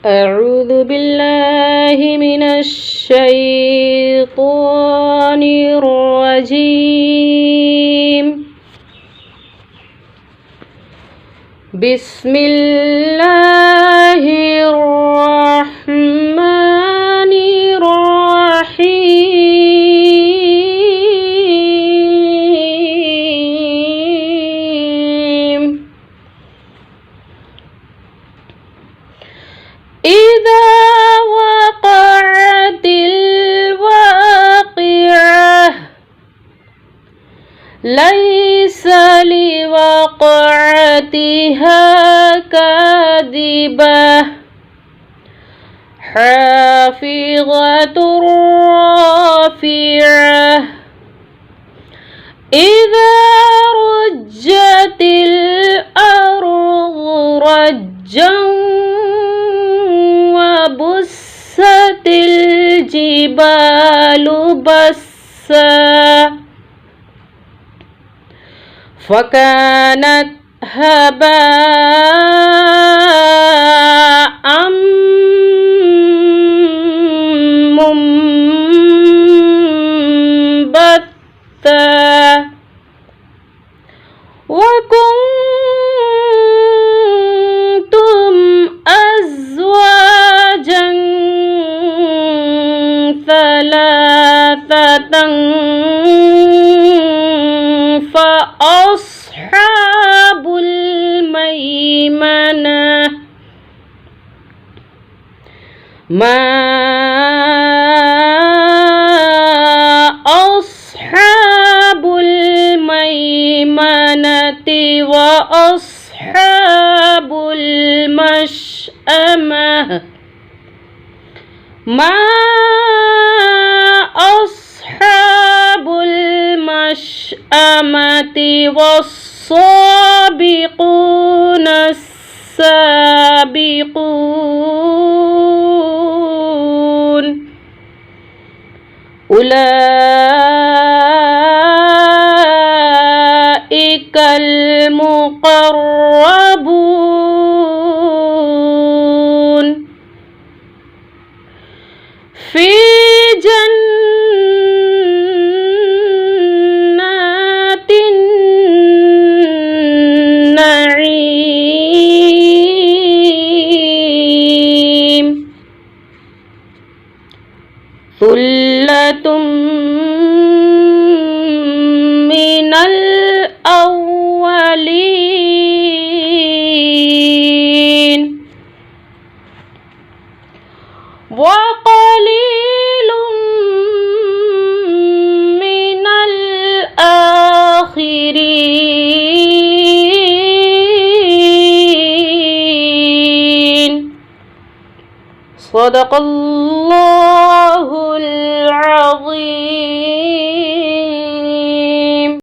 أعوذ بالله من الشيطان الرجيم. بسم الله الرحمن الرحيم. إذا وقعت الواقعة ليس لوقعتها كاذبة خافضة رافعة إذا رجت الأرض رجا وبست الجبال بسا فكانت هباء منبثا وكنتم أزواجا ثلاثة فأصحاب الميمنة ما أصحاب الميمنة وأصحاب المشأمة ما أصحاب المشأمة والسابقون السابقون أولئك المقربون في جنات النعيم ثلة من الأولين وقليل من الآخرين. صدق الله العظيم.